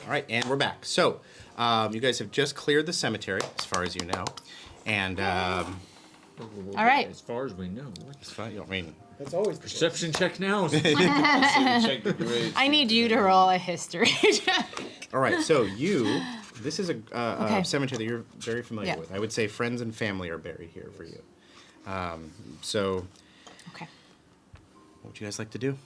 All right, and we're back. So, you guys have just cleared the cemetery, as far as you know, and All right. As far as we know. it's fine. I mean, That's always the Perception check now. Check the grades. I need you to roll a history check. all right. So this is a Okay. cemetery that you're very familiar Yeah. with. I would say friends and family are buried here for you. So, Okay. what would you guys like to do?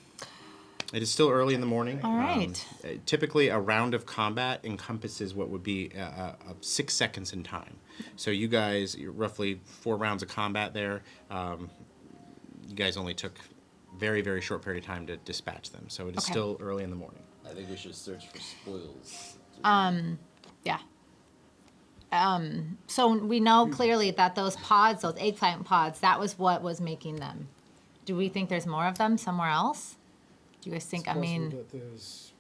It is still early in the morning. All right. Typically, a round of combat encompasses what would be 6 seconds in time. So you guys, you're roughly 4 rounds of combat there. You guys only took very, very short period of time to dispatch them. So it is Okay. still early in the morning. I think we should search for spoils. Yeah. So we know clearly that those pods, those eggplant pods, that was what was making them. Do we think there's more of them somewhere else? Do you guys think? It's I mean, possible that there's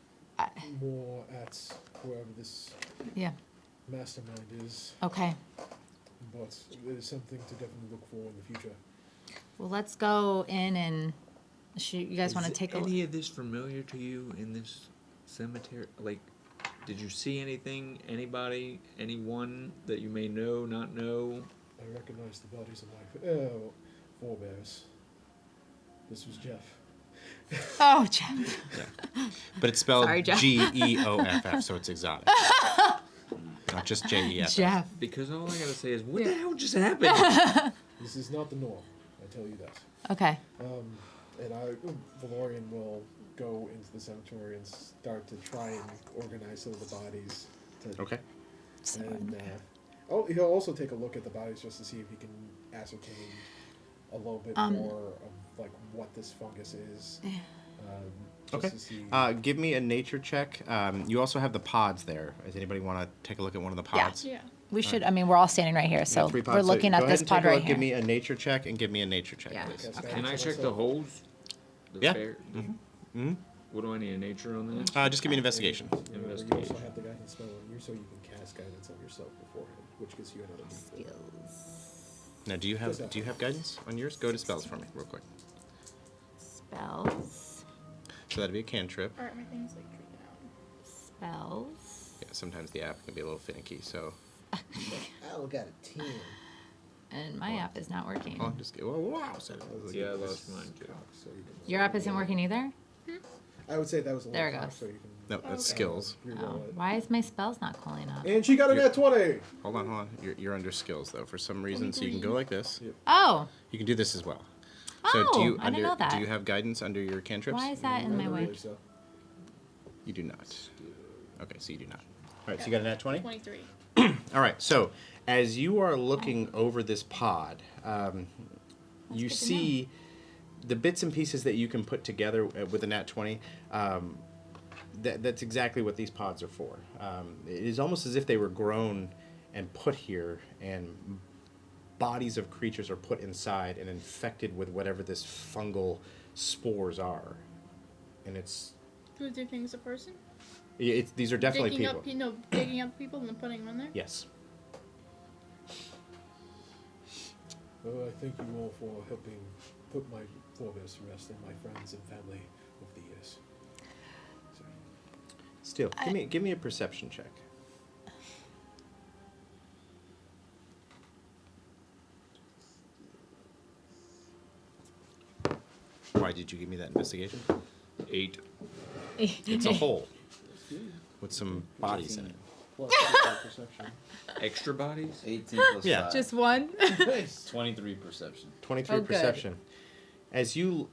more at wherever this yeah. mastermind is, Okay. but it is something to definitely look for in the future. Well, let's go in and shoot. You guys want to take a look? any of this familiar to you in this cemetery? Like, did you see anything, anybody, anyone that you may know, not know? I recognize the bodies of my forebears. This was Jeff. Oh, Jeff. Yeah. But it's spelled Sorry, Jeff. Geoff, so it's exotic. Not just Jeff. Jeff. Because all I gotta say is, what the hell just happened? This is not the norm, I tell you that. Okay. And Valorian will go into the cemetery and start to try and organize some of the bodies. Okay. And he'll also take a look at the bodies just to see if he can ascertain a little bit more of like what this fungus is. Just Okay. to see. Give me a nature check. You also have the pods there. Does anybody want to take a look at one of the Yeah. pods? Yeah. We should. I mean, we're all standing right here, so 3 pods. we're looking go at ahead this and pod take a right look. here. Give me a nature check and give me a nature check, Yeah. please. Okay. Can I check the holes? The Yeah. bear- What do I need, a nature on that? Just give me an investigation. You also Investigation. have the guidance spell on you, so you can cast guidance on yourself beforehand, which gives you another D4. Skills. Now, do you have guidance on yours? Go to spells for me, real quick. Spells. So that'd be a cantrip. Alright, my thing's like true down. Spells. Yeah, sometimes the app can be a little finicky, so. Al got a 10. And my app is not working. Oh, just get. Wow. Yeah, I lost mine too. So you can Your app isn't working either? I would say that was a There it little goes. so you can No, that's skills. reroll Oh, it. why is my spells not calling up? And she got a nat 20! Hold on. You're under skills though, for some reason. So you can go like this. Oh, You can do this as well. Oh, I didn't know that. Do you have guidance under your cantrips? why is that in my way? So. You do not. Okay, so you do not. All right, so you got a nat 20? 23. All right, so as you are looking over this pod, you good to see the bits and pieces that you can put together with a nat 20. That's exactly what these pods are for. It is almost as if they were grown and put here, and bodies of creatures are put inside and infected with whatever this fungal spores are. And Who do you think is a person? these are definitely digging people. Up, digging up people and then putting them in there? Yes. Well, I thank you all for helping put my forebears to rest and my friends and family over the years. So, Still, give me a perception check. Why did you give me that investigation? 8. It's a hole with some bodies in it. Plus perception. Extra bodies? 18 plus Yeah. 5. Just one? 23 perception. 23 Oh, good. perception. As your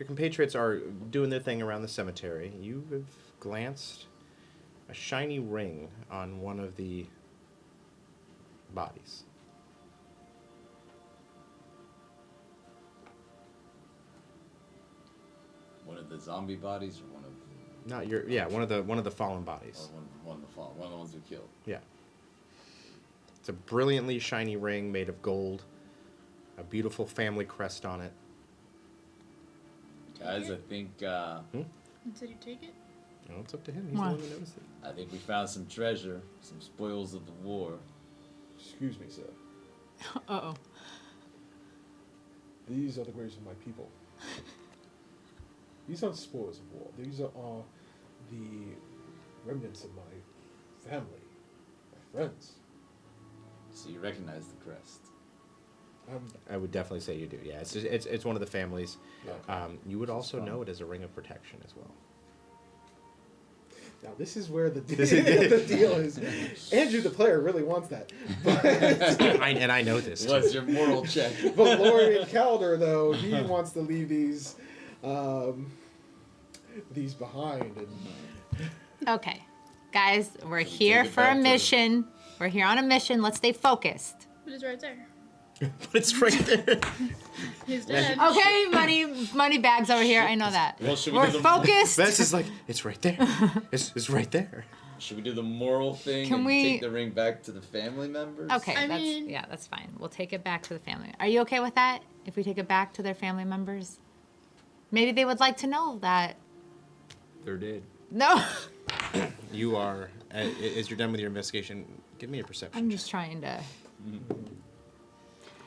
compatriots are doing their thing around the cemetery, you have glanced a shiny ring on one of the bodies. One of the zombie bodies or one of One of the fallen bodies. one of the ones we killed. Yeah. It's a brilliantly shiny ring made of gold. A beautiful family crest on it. Guys, I think And did you take it? Oh, it's up to him. He's Why? the one who noticed it. I think we found some treasure, some spoils of the war. excuse me, sir. Uh-oh. These are the graves of my people. These aren't spoils of war. These are the remnants of my family, my friends. So you recognize the crest. I would definitely say you do. Yeah, it's one of the families. Okay. You would also fun. know it as a ring of protection as well. Now this is where the deal is. Andrew, the player, really wants that. And I know this. What's Too. your moral check? But Lorian Calder, though, he wants to leave these behind. And Okay, guys, we're Should we here take it for a back to the- mission. We're here on a mission. Let's stay focused. But it's right there. But it's right there. He's dead. Okay, money bags over here. I know that. Well, should we We're do the- focused. Vance is like, it's right there. It's right there. Should we do the moral thing Can and we- take the ring back to the family members? Okay, I that's mean- yeah, that's fine. We'll take it back to the family. Are you okay with that? If we take it back to their family members, maybe they would like to know that. They're dead. No, You are, as you're done with your investigation, give me a perception. I'm just trying to.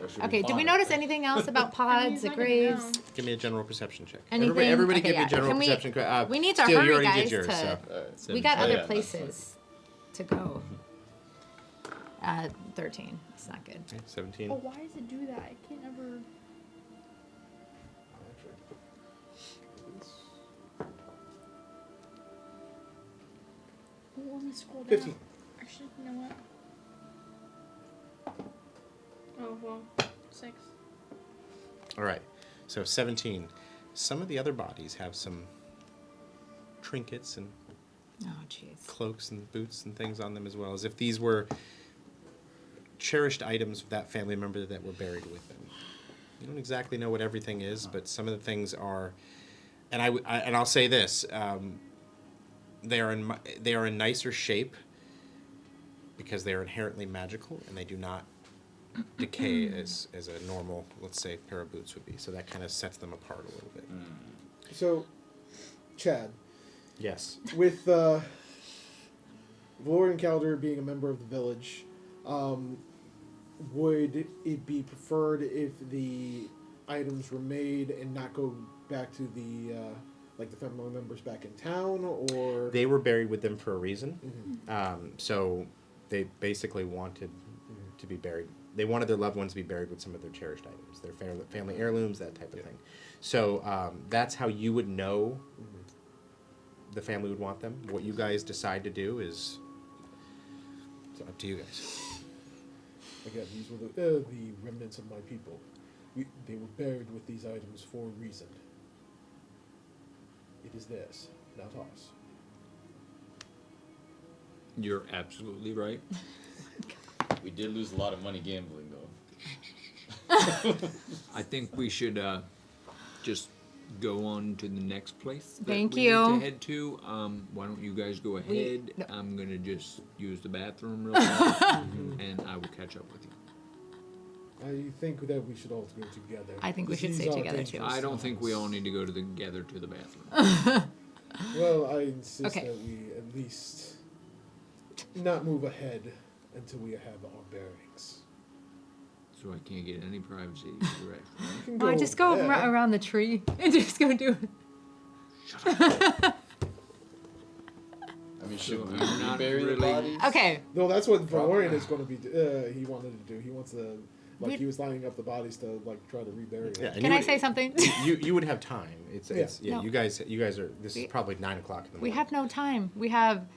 Or should Okay, did we pawn it? notice anything else about I mean, pods, he's the not gonna graves? know. Give me a general perception check. Anything? Everybody Okay, give me yeah. a general Can we- perception. we need to Steele, you hurry, already guys, did yours, to- so. Alright. We got Oh, other yeah, that's places to go. 13. It's not good. Okay, 17. Oh, why does it do that? I can't ever. Oh, let me scroll down. 15. Actually, you know what? Oh well, 6. All right, so 17. Some of the other bodies have some trinkets and Oh, jeez. cloaks and boots and things on them as well, as if these were cherished items of that family member that were buried with them. You don't exactly know what everything is, but some of the things are, and I'll say this: they are in nicer shape because they are inherently magical and they do not decay as a normal, let's say, pair of boots would be. So that kind of sets them apart a little bit. So, Chad, Yes. with Lorian Calder being a member of the village, would it be preferred if the items were made and not go back to the the family members back in town, or They were buried with them for a reason. Mhm. So they basically wanted to be buried. They wanted their loved ones to be buried with some of their cherished items, their family heirlooms, that type of thing. So that's how you would know the family would want them. What you guys decide to do is it's up to you guys. again, these were the remnants of my people. They were buried with these items for a reason. It is theirs, not ours. You're absolutely right. We did lose a lot of money gambling, though. I think we should just go on to the next place that Thank we you. need to head to. Why don't you guys go ahead? no. I'm gonna just use the bathroom real fast, and I will catch up with you. I think that we should all go together. I think we should These stay are together, too. dangerous I don't think we times. all need to go together to the bathroom. Well, I insist Okay. that we at least not move ahead until we have our bearings. So I can't get any privacy direct. You can Oh, just go there. around the tree and just go do it. I mean, So should we I'm not rebury the really- bodies? Okay. No, that's what Valorian is going to be. He wanted to do. He wants to, We- he was lining up the bodies to try to rebury Yeah, it. and Can you I would- say something? You would have time. It's No. you guys are. This We- is probably 9 o'clock in the We morning. have no time. We have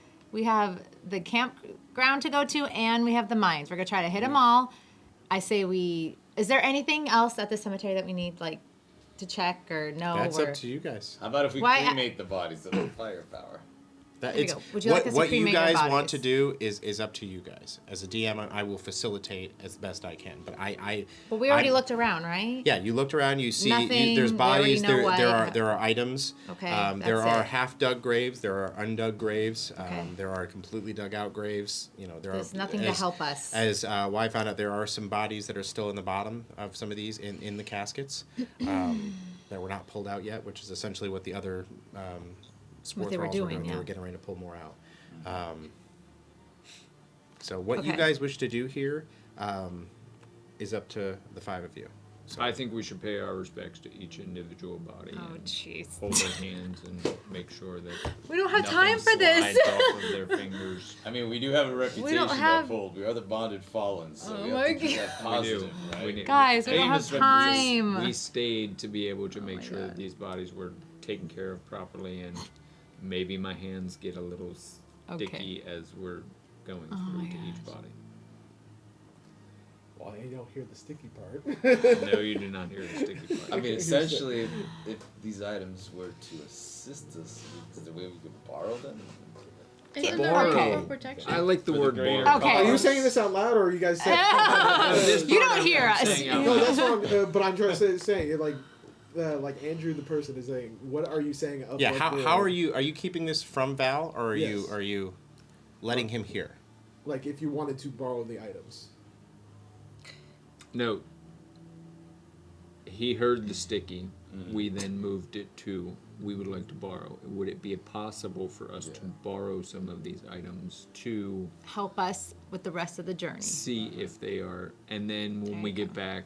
the campground to go to, and we have the mines. We're gonna try to hit them all. I say we. Is there anything else at the cemetery that we need to check or know? That's or, up to you guys. How about if we Why- cremate the bodies of the firepower? That There we it's go. Would you like us to what you cremate your guys want bodies? to do is up to you guys. As a DM, I will facilitate as best I can. But But we already I'm- looked around, right? Yeah, you looked around. You see, Nothing, there's we already bodies. know There what- are items. Okay, there that's are it. half dug graves. There are undug graves. Okay. There are completely dug out graves. You know, There's are nothing to help us. As I found out, there are some bodies that are still in the bottom of some of these in the caskets that were not pulled out yet, which is essentially what the other spore they were thralls doing, They yeah. were getting ready to pull more out. So what you Okay. guys wish to do here is up to the 5 of you. I think we should pay our respects to each individual body Oh, and jeez. hold their hands and make sure that We don't have time nothing for this. slides off of their fingers. I mean, we do have a reputation to have- uphold. We are the bonded fallen, so Oh we my have to keep God. that positive, right? We do. Guys, we don't have Famous time. We stayed to be able to make my sure God. that these bodies were taken care of properly, and maybe my hands get a little sticky as we're going Oh through my to each body. Well, you don't hear the sticky part. No, you do not hear the sticky part. I mean, essentially, if these items were to assist us, is there a way we could borrow them? Isn't Borrow. there for protection? I like the For the word greater borrow. Okay. Are you saying this out loud, or are you guys saying? You don't hear us. saying out No, loud. that's what I'm. But I'm trying to say it like Andrew, the person, is saying. What are you saying? Of Yeah. like How are you? Are you keeping this from Val, or Yes. are you letting him hear? Like, if you wanted to borrow the items. No. He heard the sticky. We then moved it to, we would like to borrow. Would it be possible for us to borrow some of these items to Help us with the rest of the journey. see if they are, and then when There we you get go. back,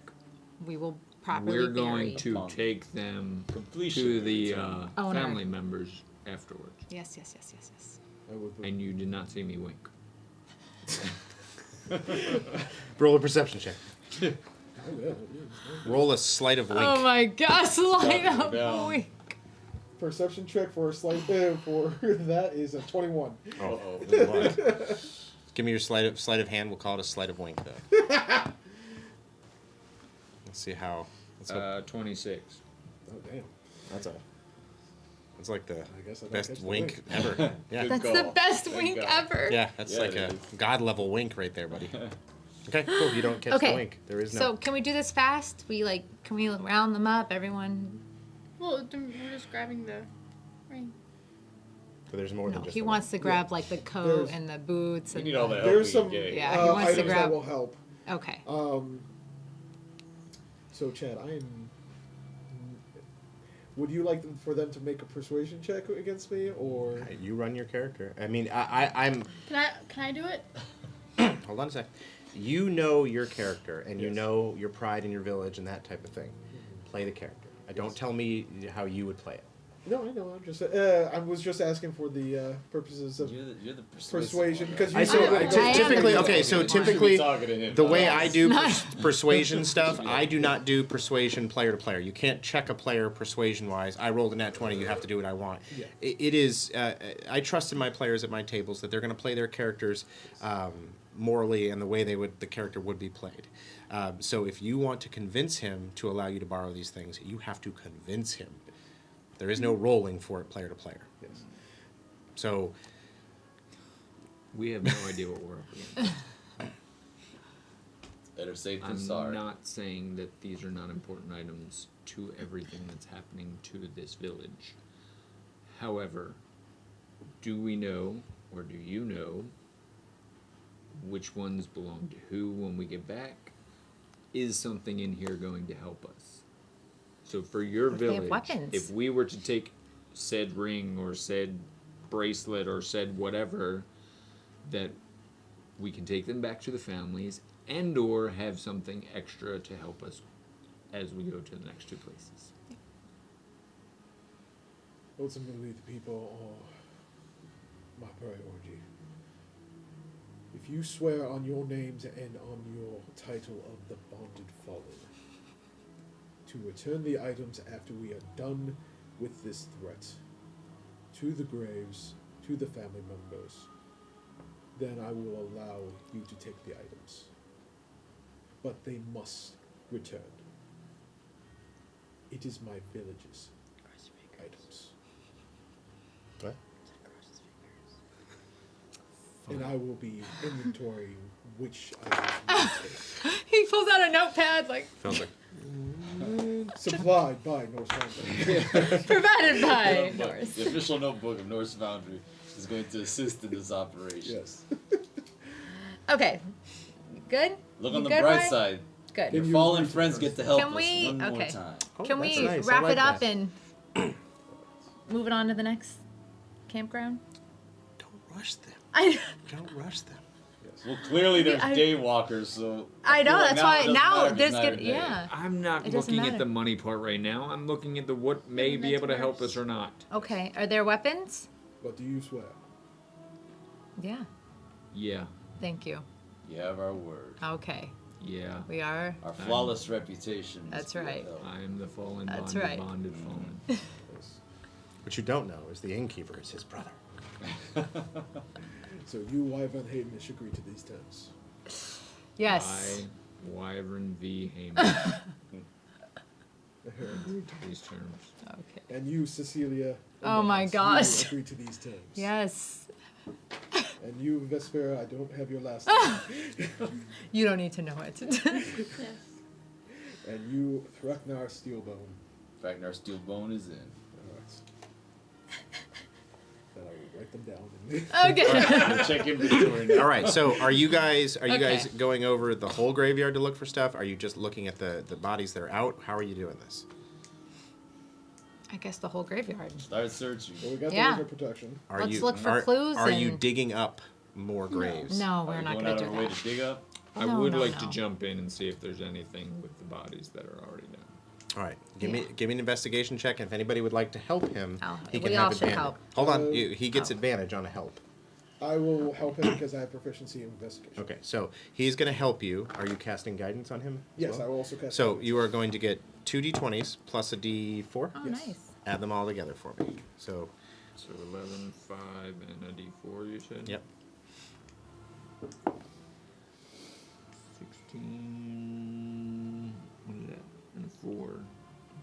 We will properly we're bury. going to Upon take them completion to of the return. Owner. family members afterwards. Yes, yes, yes, yes, yes. I would. And you did not see me wink. Roll a perception check. Oh, yeah. Roll a sleight of wink. Oh my gosh, light Stop up. it down. Wink. Perception check for a slight for that is a 21. Uh-oh. Give me your sleight of hand. We'll call it a sleight of wink, though. Let's see how. Let's hope, 26. Oh damn! it's like the guess I don't best catch the wink ever. Yeah. Good That's call. the best Thank wink God. ever. Yeah, that's Yeah, like it a is. god level wink right there, buddy. Okay, cool. You don't catch Okay. the wink. There is no. So can we do this fast? Can we round them up? Everyone. Well, then we're just grabbing the ring. So there's more No, than just. he the wants to wink. grab like the coat There's- and the boots. We And need all the help There's we some can get. Yeah, he wants to items grab- that will help. Okay. So Chad, would you like for them to make a persuasion check against me, or You run your character. I mean, I'm. Can I do it? Hold on a sec. You know your character, and you Yes. know your pride in your village and that type of thing. Play the character. Don't tell me how you would play it. no? I know. I'm just. I was just asking for the purposes of You're the persuasion because you I said I am typically the okay. So one. typically, talking to him, the not way us. I do persuasion stuff, I do not do persuasion player to player. You can't check a player persuasion wise. I rolled a nat 20. You have to do what I want. Yeah. It is. I trust in my players at my tables that they're going to play their characters morally and the way the character would be played. So if you want to convince him to allow you to borrow these things, you have to convince him. There is no rolling for it player to player. Yes. So We have no idea what we're up against. Better safe than I'm sorry. not saying that these are not important items to everything that's happening to this village. However, do we know, or do you know, which ones belong to who when we get back? Is something in here going to help us? So for your If they have village, weapons. if we were to take said ring or said bracelet or said whatever, that we can take them back to the families and or have something extra to help us as we go to the next two places. ultimately the people are my priority. If you swear on your names and on your title of the bonded fallen to return the items after we are done with this threat to the graves, to the family members, then I will allow you to take the items. But they must return. It is my village's items. what? And I will be inventorying which items we take. He pulls out a notepad, like Sounds like Supplied by Norse Foundry. provided by Notebook. Norse. The official notebook of Norse Foundry is going to assist in this operation. Yes. Okay. Good? Look You on the good, bright Ryan? side. Good. Your you fallen read friends first? get to help Can us we- one more okay. time. Can that's we nice. I wrap like it up that. and move it on to the next campground? don't rush them. I Don't rush them. Yes. Well, clearly there's I- daywalkers, so. I know, feel like that's it why doesn't now matter if there's it's night or good. day. Yeah. I'm not It doesn't looking at matter. the money part right now. I'm looking at the what may be that's able to help worse. us or not. Okay. Are there weapons? But do you swear? Yeah. Yeah. Thank you. You have our word. Okay. Yeah. We are. Our flawless reputation. That's must be right. upheld. I am the fallen That's bonded, right. bonded fallen. Yes. What you don't know is the innkeeper is his brother. So you, Wyvern Hayden, agree to these terms. Yes. I, Wyvern V. Heyman, And agree to these terms. Okay. you, Cecilia. Oh my you gosh. agree to these terms. Yes. And you, Vespera, I don't have your last name. You don't need to know it. Yes. And you, Thraknar Steelbone. Ragnar Steelbone is in. Alright. Then I will write them down. Okay. We'll check inventory now. All right. So are you guys Okay. going over the whole graveyard to look for stuff? Are you just looking at the bodies that are out? How are you doing this? I guess the whole graveyard. Start searching. Well, we got Yeah. the river protection. Are Let's you, look for are, clues Are you and- digging up more graves? No, Are we're we not going going out to of do our way that. to dig up? I No, would no, like to no. jump in and see if there's anything with the bodies that are already down. All right. Give Yeah. me an investigation check. And if anybody would like to help him, he can we have all should advantage. help. Hold on. Uh, He gets Oh. advantage on a help. I will help him because I have proficiency in investigation. Okay. So he's going to help you. Are you casting guidance on him? as Yes, well? I will also cast. So guidance. you are going to get 2 d20s plus a d4. Oh, Yes. nice. Add them all together for me. So, So 11, 5, and a D4, you said? yep. 16. What is that? And a 4.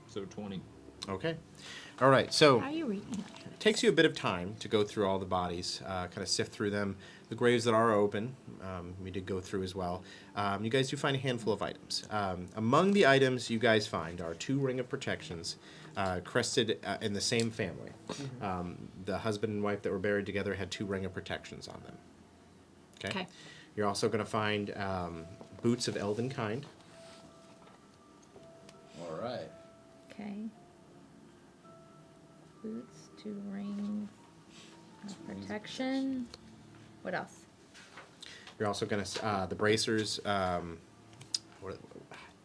So 20. Okay. All right. So How are you reading it? it takes you a bit of time to go through all the bodies, kind of sift through them. The graves that are open, we did go through as well. You guys do find a handful of items. Among the items you guys find are 2 Ring of Protections, crested in the same family. The husband and wife that were buried together had 2 Ring of Protections on them. Okay. You're also going to find boots of elven kind. All right. Okay. Boots, 2 rings, protection. What else? You're also going to the bracers.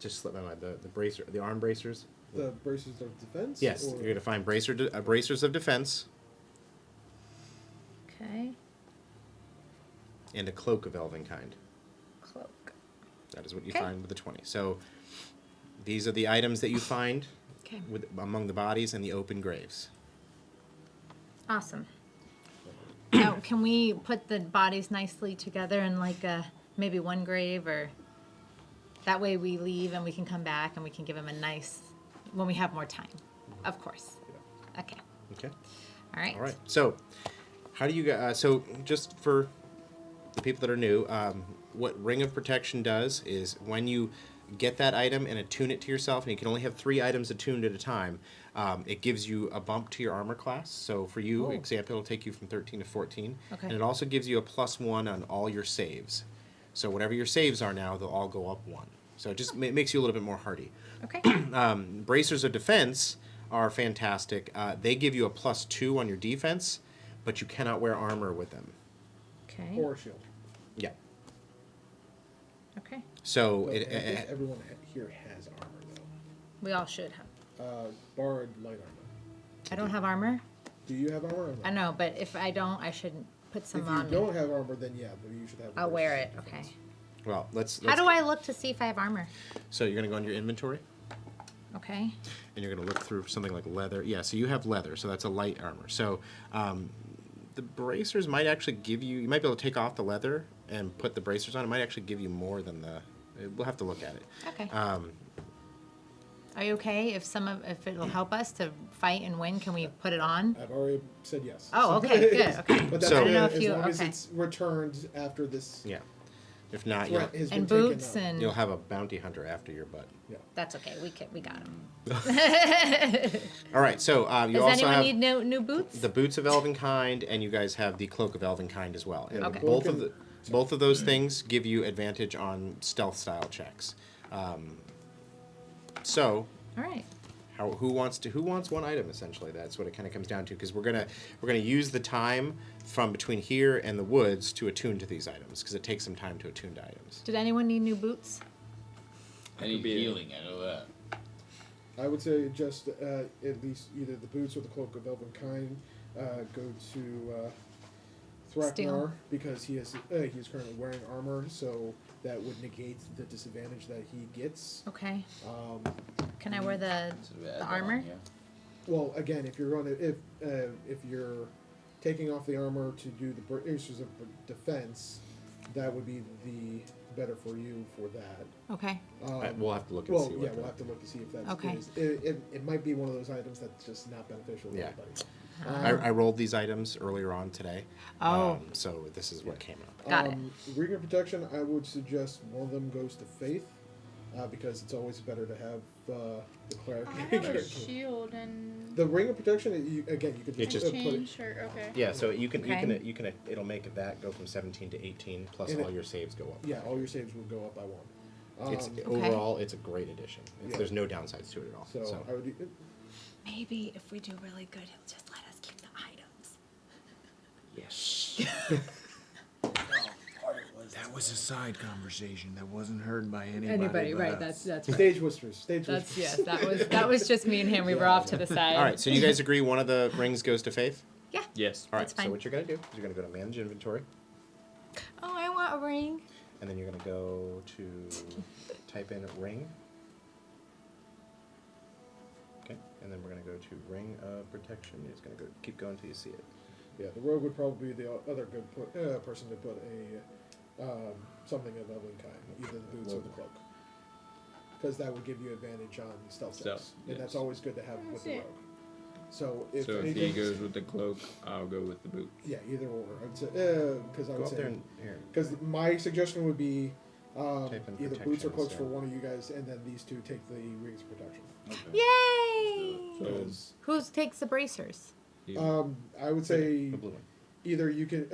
Just slipped my mind. The arm bracers. The braces of defense. Yes, or- you're going to find bracers of defense Okay. and a cloak of elven kind. Cloak. That is what you Okay. find with the 20. So these are the items that you find Okay. among the bodies and the open graves. Awesome. Now, can we put the bodies nicely together in like maybe one grave, or that way we leave and we can come back and we can give them a nice when we have more time, of course. Okay. Okay. All right. All right. So how do you guys? So just for the people that are new, what Ring of Protection does is when you get that item and attune it to yourself, and you can only have 3 items attuned at a time, it gives you a bump to your armor class. So for you, Oh. example, it'll take you from 13 to 14. Okay. And it also gives you a +1 on all your saves. So whatever your saves are now, they'll all go up 1. So it just makes you a little bit more hardy. Okay. Bracers of Defense are fantastic. They give you a +2 on your defense, but you cannot wear armor with them. Okay. Or a shield. Yeah. Okay. So But it, I think everyone here has armor though. We all should have. Borrowed light armor. I don't have armor. Do you have armor? Or not? I know, but if I don't, I should put some If you on me. don't have armor, then yeah, but you should have. the I'll wear braces it. of Okay. defense. well, let's. How do I look to see if I have armor? So you're gonna go into your inventory, Okay. and you're gonna look through something like leather. Yeah. So you have leather. So that's a light armor. So the bracers might actually give you. You might be able to take off the leather and put the bracers on. It might actually give you more than the. We'll have to look at it. Okay. Are you okay if if it'll help us to fight and win? Can we put it on? I've already said yes. Oh, okay, good. Okay. But that's So- I don't know as if you- long as okay. it's returned after this Yeah. If not, threat has And been boots taken out. and you'll have a bounty hunter after your butt. that's okay. We got them. All right. So you Does also anyone have need new boots? the boots of elven kind, and you guys have the cloak of elven kind as well. And Okay. both of those things give you advantage on stealth style checks. So All right. who wants one item essentially? That's what it kind of comes down to, because we're gonna use the time from between here and the woods to attune to these items, because it takes some time to attune to items. Did anyone need new boots? I need healing. I know that. I would say just at least either the boots or the cloak of Elvenkind go to Thraknar, Steel. because he's currently wearing armor, so that would negate the disadvantage that he gets. Okay. Can I wear the So we add that armor? on, yeah. Well, again, if you're taking off the armor to do the bracers of defense, that would be the better for you for that. Okay. We'll have to look and see. Well, yeah, we'll have to look to see if that's Okay. it might be one of those items that's just not beneficial to Yeah. anybody. I rolled these items earlier on today. Oh. So this is what came out. Got it. Ring of Protection, I would suggest one of them goes to Faith, because it's always better to have the cleric. I have a shield and The Ring of Protection, you can It just just- put it. chain shirt. Okay. Yeah, so you can Okay. it'll make that go from 17 to 18, plus And all it- your saves go up. Yeah, all your saves will go up by one. It's Okay. overall it's a great addition. Yeah. There's no downsides to it at all. So I would. Maybe if we do really good, he'll just let us keep the items. yes. That was a side conversation that wasn't heard by anybody. Anybody, but right? us. That's Stage whispers. Stage that's whispers. yes. That was just me and him. We were off to the side. All right, so you guys agree one of the rings goes to Faith? Yeah. Yes. All right, That's fine. so what you're going to do is you're going to go to manage inventory, Oh, I want a ring. and then you're going to go to type in ring. Okay, and then we're going to go to ring of protection. It's going to go keep going until you see it. Yeah, the rogue would probably be the other good person to put a something of Elvenkind, either the boots or the cloak, because that would give you advantage on stealth checks, Stealth, and that's yes. always good to have with the That's it. rogue. So if So if he anything, goes with the cloak, I'll go with the boots. yeah, either or. I'd say because I Go would up there say and here. because my suggestion would be Type in either boots or protection cloaks for instead. one of you guys, and then these two take the rings of protection. Yay! So Because Who takes the bracers? you- I would say The blue one. either you can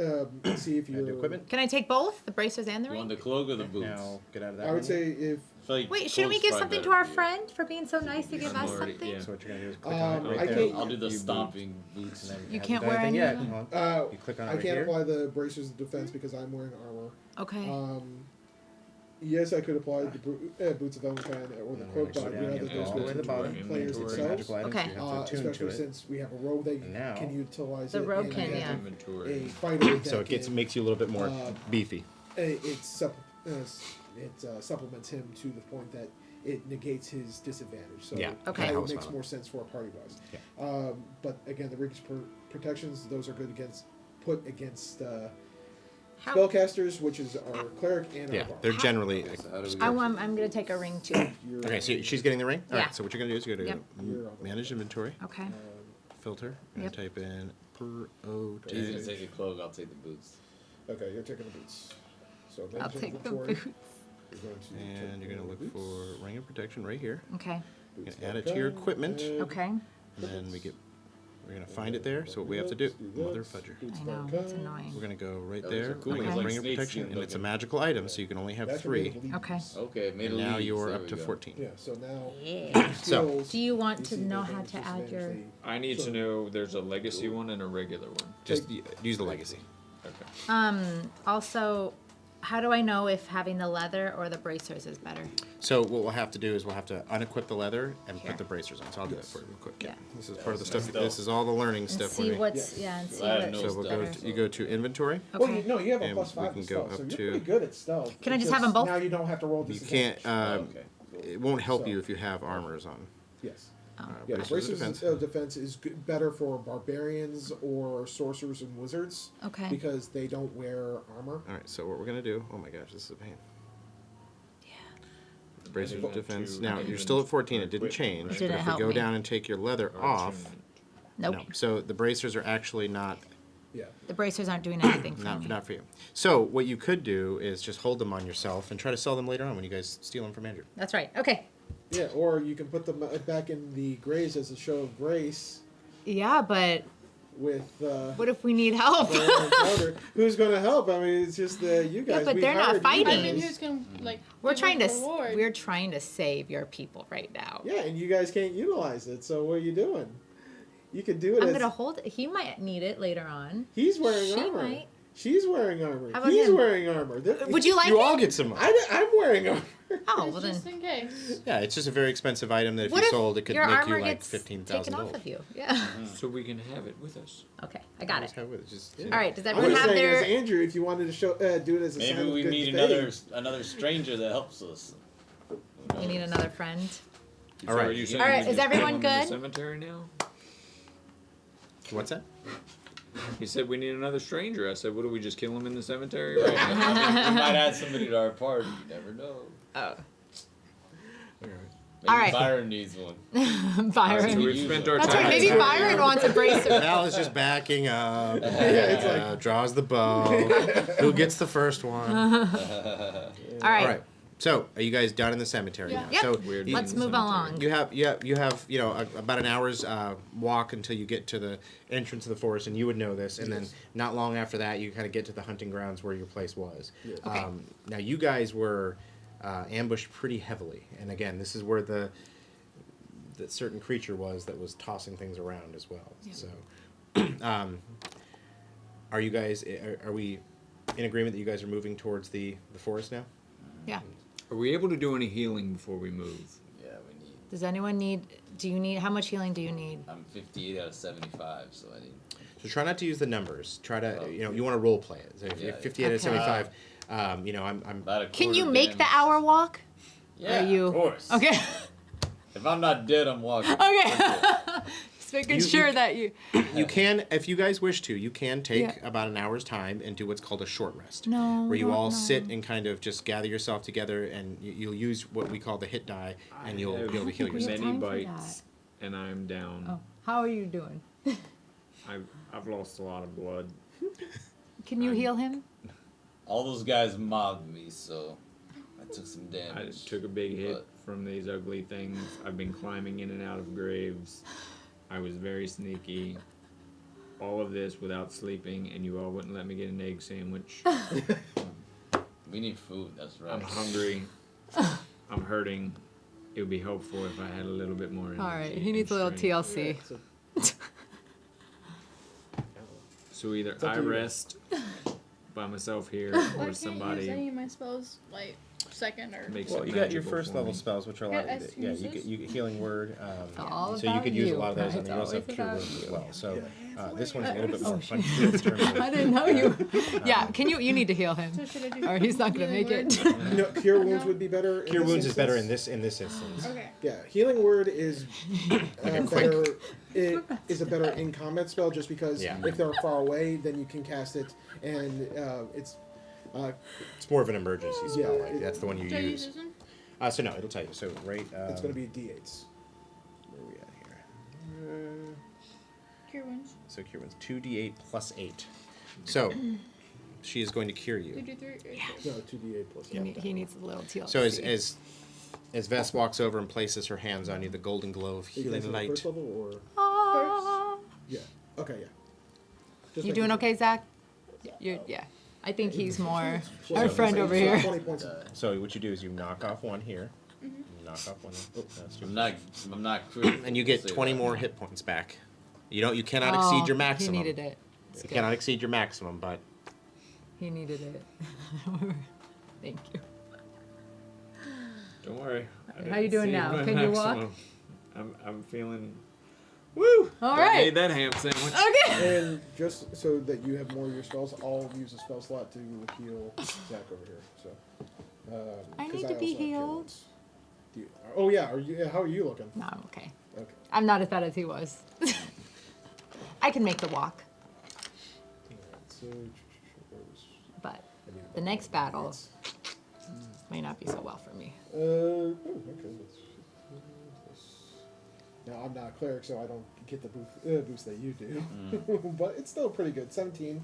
see if And you're equipment. Can I take both, the bracers and the You want ring? the cloak or the boots? Now get out of that. I would menu. say if I feel like Wait, shouldn't we cloak's give probably something to better our for you. friend for being so nice to give I'm us already- something? yeah. So what you're going to do is click on it right I there. can't- I'll do the You stomping boots. And then You haven't can't done wear anything any yet. of them? Hold on. You click on it I right can't here. apply the bracers of defense because I'm wearing armor. Okay. Yes, I could apply the boots of Elvenkind or the And cloak, we're but gonna I'd go rather down those all go the way to to the bottom. the players Inventory. themselves. Magical items, Okay. you have to attune Especially to it. since we have a rogue that And now- can utilize The it. rogue and can, we yeah. have Inventory. A fighter that So it can, makes you a little bit more beefy. it supplements him to the point that it negates his disadvantage. So Yeah, Okay. that helps makes him out. more sense for a party wise. Yeah. But again, the Rings protections, those are good against How? spellcasters, which is our cleric and Yeah, our bard. they're generally. Okay, so how do we I go? want. I'm gonna take a ring too. You're, Okay, so she's getting the ring? All Yeah. right, so what you're going to do is you're going to Yep. You're on the manage inventory, Okay. filter, and Yep. type in per He's gonna take the cloak. I'll take the boots. Okay, you're taking the boots. So I'll manage take the inventory. boots. You're going to And take you're going to the look boots. for ring of protection right here. Okay. You're Boots going to add it to your Elvenkind, equipment. and Okay. And then we're going to find it there. So what we have to do, mother fudger. I know. It's annoying. We're going to go right Those there, are cool. ring, Okay. ring Like of snakes protection, skin and it's a looking. magical item, so you can only have That's 3. made of Okay. leaves. Okay, made And of now leaves. you're There up we to go. 14. Yeah, so now Yeah. So- skills, Do you want you to see know the how advantage, to add your? disadvantage, I need to know there's a legacy one and a regular one. Just use the legacy. Okay. Also, how do I know if having the leather or the bracers is better? So what we'll have to do is we'll have to unequip the leather and Here. put the bracers on. So I'll do that for you real quick. Yeah. This is part of the that's stuff. nice This is all the learning And stuff. see when we- what's and see I have what. no So we'll go. stealth. You go to inventory. Well, Okay. no, you have a And plus we 5 can to go stealth, so up you're to- pretty good at stealth. Can I It's just have them both? Now you don't have to roll You disadvantage. can't. Oh, okay. It won't help So- you if you have armors on. Yes. Oh. Yeah, Bracers of bracers defense. of defense is better for barbarians or sorcerers and wizards Okay. because they don't wear armor. All right. So what we're gonna do? Oh my gosh, this is a pain. Yeah. The bracers Go of defense. to Now even you're still at 14. It didn't equip, change. right? Didn't but if help we go me. down and take your leather Or off, attunement. Nope. no. So the bracers are actually not Yeah. The bracers aren't doing anything for not me. not for you. So what you could do is just hold them on yourself and try to sell them later on when you guys steal them from Andrew. That's right. Okay. Yeah, or you can put them back in the grays as a show of grace. Yeah, but with. What if we need help? Who's going to help? I mean, it's just you guys. but we they're not hired you fighting. I mean, guys. who's gonna like? We're give trying to us a reward? we're trying to save your people right now. Yeah, and you guys can't utilize it. So what are you doing? You could do it. I'm as, gonna hold it. He might need it later on. He's wearing She armor. might. She's wearing armor. How about He's him? wearing armor. Would you like You it? all get some. I'm wearing armor. Oh, well then. Just in case. Yeah, it's just a very expensive item that if What you if sold, it could your make armor you like gets 15,000 taken off gold. of you? Yeah. So we can have it with us. Okay, I got it. Just have it, just, All right. Does I'm everyone just have saying, as their? Andrew, if you wanted to show, do it as a sign Maybe of we good meet faith. another stranger that helps us. Who You need knows? another friend. So All right. Are you saying All right, we is just kill everyone him in the good? cemetery now? What's that? He said we need another stranger. I said, what do we just kill him in the cemetery right now? I mean, we might add somebody to our party. You never know. Oh, Maybe All right. Byron needs one. So Byron. we've spent our That's time. right. Maybe Byron wants a bracer. Val is just backing up. it's like- draws the bow. Who gets the first one? All All right. right. So, are you guys done in the cemetery Yeah. now? Yep. So Weird you, Let's in the move cemetery. along. you have about an hour's walk until you get to the entrance of the forest, and you would know this. And then not long after that, you kind of get to the hunting grounds where your place was. Yes. Okay. Now you guys were ambushed pretty heavily, and again, this is where the certain creature was that was tossing things around as well. Yeah. So, are you guys? Are we in agreement that you guys are moving towards the forest now? Yeah. Are we able to do any healing before we move? Yeah, we need. Does anyone need? Do you need? How much healing do you need? I'm 58 out of 75, so I need. So try not to use the numbers. Try to, Oh. you want to role play it. So if Yeah, 58 out of okay. 75, I'm About a Can you quarter make the damage. hour walk? Yeah, you- of course. Okay. If I'm not dead, I'm walking. Okay. Just making You- sure you- that you. you can, if you guys wish to, you can take Yeah. about an hour's time and do what's called a short rest. No, Where you no, all no. sit and kind of just gather yourself together, and you'll use what we call the hit die, and you'll have be able to heal we have yourself. many time for bites, and I'm down. Oh, how are you doing? I've lost a lot of blood. Can you heal him? All those guys mobbed me, so I took some I damage. took a big hit But from these ugly things. I've been climbing in and out of graves. I was very sneaky. All of this without sleeping, and you all wouldn't let me get an egg sandwich. we need food. That's right. I'm hungry. I'm hurting. It would be helpful if I had a little bit more energy. All right. He and needs a little strength. TLC. So either It's up I to you. rest by myself here, I or can't use any somebody of my spells like second or. makes Well, it you got your magical first for level me. spells, which are a Yeah, lot. as Yeah, you uses. get healing word. all So you about could use a you. lot of those, and It's you also have always cure about words as you. well. So this one's a Oh, little bit more fun in terms of. I didn't know you. Yeah. Can you? You need to heal him, So should I do or he's not gonna healing make word? it. No, cure wounds would be better. Cure wounds is better in instance. this instance. Okay. Yeah, healing word is quick. better. It is a better in combat spell just because Yeah. if they're far away, then you can cast it, and it's It's more of an emergency spell. Yeah, Like, that's the one you Should I use use. this one? So no, it'll tell you. So right. it's going to be d8s. Where are we at here? Cure wounds. So cure wounds 2d8 plus 8. So she is going to cure you. 2d3. No, 2d8 plus. He needs a little TLC. So as Vess walks over and places her hands on you, the golden glow of You guys healing on the light. first level or Ah. yeah. Okay, yeah. Just You making doing sure. okay, Zach? Yeah. I think he's more Well, our so- friend so- over so here. 20 points. So what you do is you knock off one here. You knock off one. Oh, that's too. I'm not critical. And you get Say 20 that. more hit points back. You cannot Oh, exceed your maximum. He needed it. It's You good. cannot exceed your maximum, but He needed it. Thank you. Don't worry. I How you didn't doing see now? my Can you walk? maximum. I'm feeling. Woo! All I right. made that ham sandwich. Okay. And just so that you have more of your spells, I'll use a spell slot to heal Zach over here. So I 'cause need to also be have cure healed. wounds. Oh yeah, are you? How are you looking? No, I'm okay. Okay. I'm not as bad as he was. I can make the walk, So, where was- but I need the about next 9 battle minutes. may not be so well for me. Oh, okay. Now I'm not a cleric, so I don't get the boost that you do, but it's still pretty good. 17.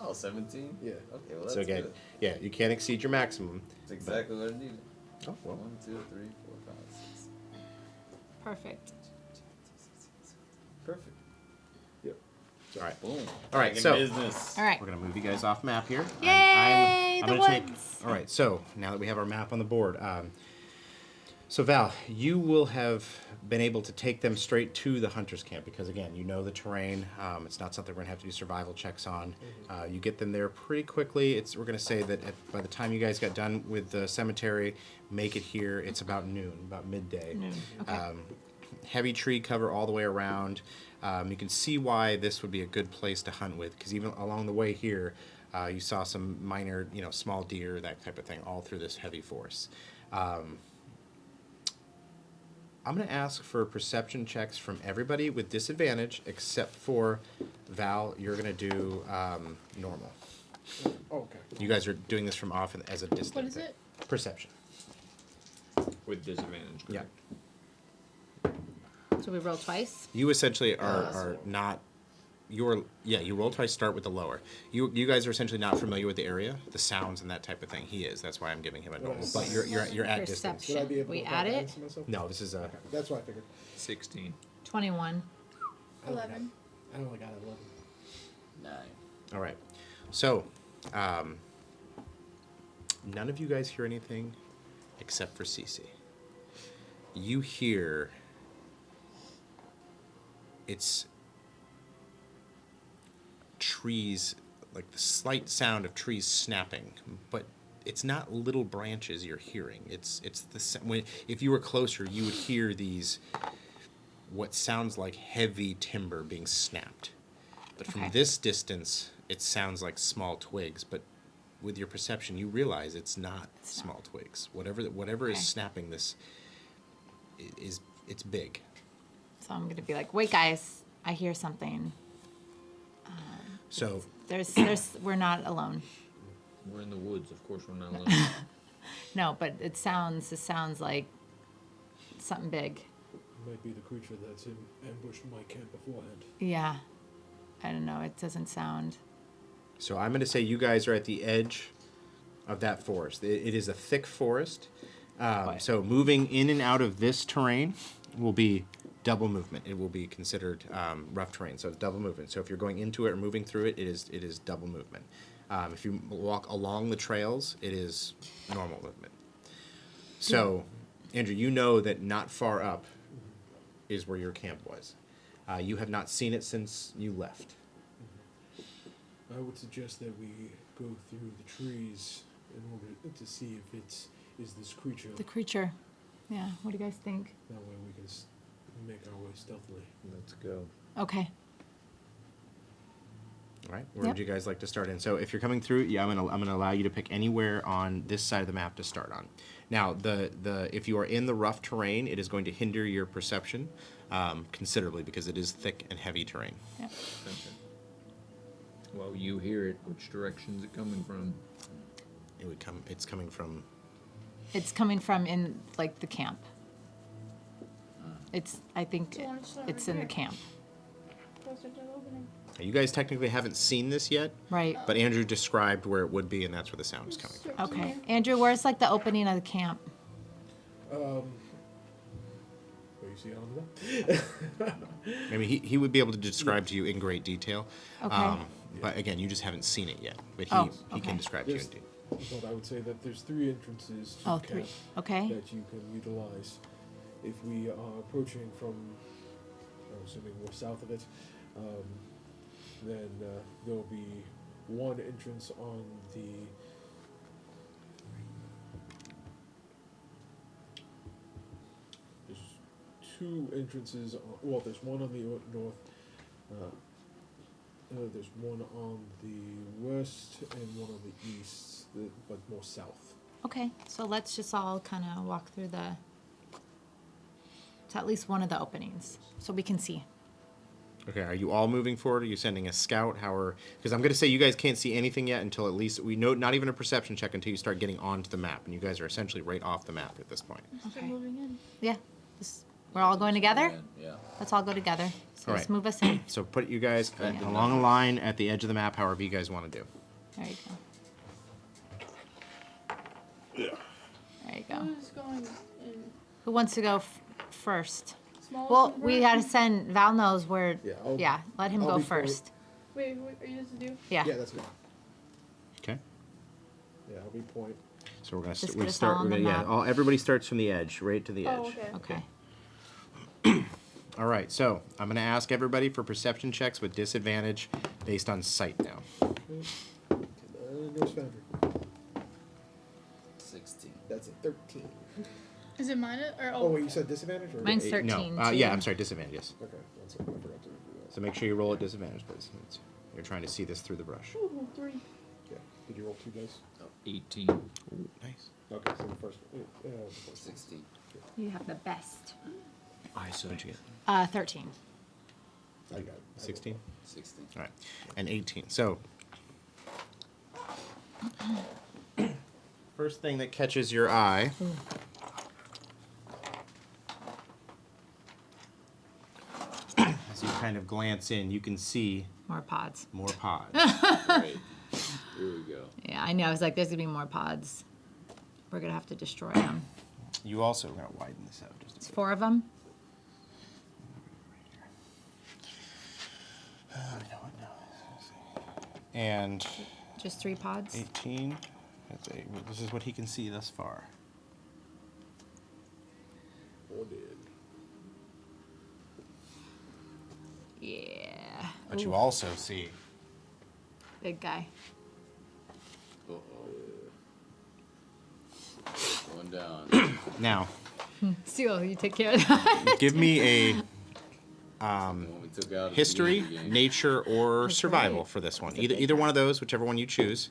Oh, 17? Yeah. Okay, well, that's so again, good. yeah, you can't exceed your maximum. That's exactly what I needed. Oh well. 1, 2, 3, 4, 5, 6. Perfect. Perfect. Yep. All right. Boom. All right, Back in so- business. All right. We're gonna move you guys off map here. Yay, I'm the gonna take. woods. All right, so now that we have our map on the board, so Val, you will have been able to take them straight to the hunters camp because again, you know the terrain. It's not something we're gonna have to do survival checks on. You get them there pretty quickly. We're gonna say that by the time you guys got done with the cemetery, make it here. It's about noon, about midday. Noon, okay. Heavy tree cover all the way around. You can see why this would be a good place to hunt with, because even along the way here, you saw some minor, small deer, that type of thing, all through this heavy forest. I'm going to ask for perception checks from everybody with disadvantage, except for Val. You're going to do normal. Okay. You guys are doing this from off as a distance. What is it? Perception. With disadvantage. Yeah. correct? So we roll twice. You essentially are not. You roll twice. Start with the lower. You guys are essentially not familiar with the area, the sounds and that type of thing. He is. That's why I'm giving him a normal. But you're at distance. Would I be able We to add apply it. to myself? No, this is a. Okay, that's what I figured. 16. 21. I only got- 11. I only got 11. 9. All right. So, none of you guys hear anything except for Cece. You hear it's trees, like the slight sound of trees snapping, but it's not little branches you're hearing. It's if you were closer, you would hear these what sounds like heavy timber being snapped. But from Okay. this distance, it sounds like small twigs. But with your perception, you realize it's not small twigs. Whatever Okay. is snapping this it's big. So I'm gonna be like, wait, guys, I hear something. So There's, we're not alone. We're in the woods. Of course, we're not alone. No, but it sounds like something big. Might be the creature that's ambushed my camp beforehand. Yeah. I don't know. It doesn't sound. So I'm going to say you guys are at the edge of that forest. It is a thick forest. So moving in and out of this terrain will be double movement. It will be considered rough terrain, so it's double movement. So if you're going into it or moving through it, it is double movement. If you walk along the trails, it is normal movement. So, Andrew, you know that not far up is where your camp was. You have not seen it since you left. I would suggest that we go through the trees in order to see if is this creature. The creature. Yeah. What do you guys think? That way we can make our way stealthily. Let's go. Okay. All right. Where Yep. would you guys like to start in? So if you're coming through, I'm gonna allow you to pick anywhere on this side of the map to start on. Now, if you are in the rough terrain, it is going to hinder your perception considerably because it is thick and heavy terrain. Yep. Okay. Well, you hear it. Which direction is it coming from? It's coming from. It's coming from in like the camp. I think So why don't you start it's right in the there? camp. Closer to the opening. You guys technically haven't seen this yet, Right. but Andrew described where it would be, and that's where the sound is coming from. Start from Okay. here. Andrew, where's like the opening of the camp? Where you see it on the map? I mean, he would be able to describe to you in great detail. Okay. But again, you just haven't seen it yet. But he Oh, can okay. describe to you in Yes. detail. But I would say that there's 3 entrances to Oh, the 3. camp Okay. that you can utilize. If we are approaching from, I'm assuming we're south of it, then there will be one entrance on the there's 2 entrances. Well, there's one on the north. There's one on the west and one on the east, but more south. Okay. So let's just all kind of walk through to at least one of the openings so we can see. Okay, are you all moving forward? Are you sending a scout? Because I'm going to say you guys can't see anything yet until at least we know, not even a perception check until you start getting onto the map, and you guys are essentially right off the map at this point. Start Okay. moving in. Yeah. We're all going together? Yeah. Let's all go together. So All just right. move us in. So put you guys along a line at the edge of the map, however you guys want to do. There you go. There you go. Who's going in? Who wants to go first? Smallest Well, in we front? got to send. Val knows where. Yeah, Yeah, let him I'll go be forward. first. Wait, are you supposed to do? Yeah. Yeah, that's me. Okay. Yeah, I'll be point. So we're gonna Just we put us start. all on We're the gonna, map. everybody starts from the edge, right to the edge. Oh, okay. Okay. All right. So I'm gonna ask everybody for perception checks with disadvantage based on sight now. Norse Foundry. 16. That's a 13. Is it mine or Oh, wait, you said disadvantage? Or Mine's No. 13, Yeah. too. I'm sorry. Disadvantage. Yes. Okay, one second. I forgot to do that. So make sure you roll at disadvantage, please. You're trying to see this through the brush. Ooh, 3. Yeah. Did you roll 2 dice? 18. Ooh, nice. Okay, so the first one. The first one. 16. You have the best. What'd you get? 13. I got it. 16. 16. All right. And 18. So first thing that catches your eye. As you kind of glance in, you can see More pods. more pods. Right. Here we go. Yeah, I know. I was like, there's going to be more pods. We're going to have to destroy them. You also got to widen this out just a It's bit. 4 of them. And Just 3 pods. 18. This is what he can see thus far. Or did. Yeah. But you Ooh, also see big guy. Uh-oh. Going down. now. Seal, you take care of that. Give me a The one we took out at the history, beginning of the game. nature, or That's survival right. for this one. That's a Either big either one. one of those, whichever one you choose.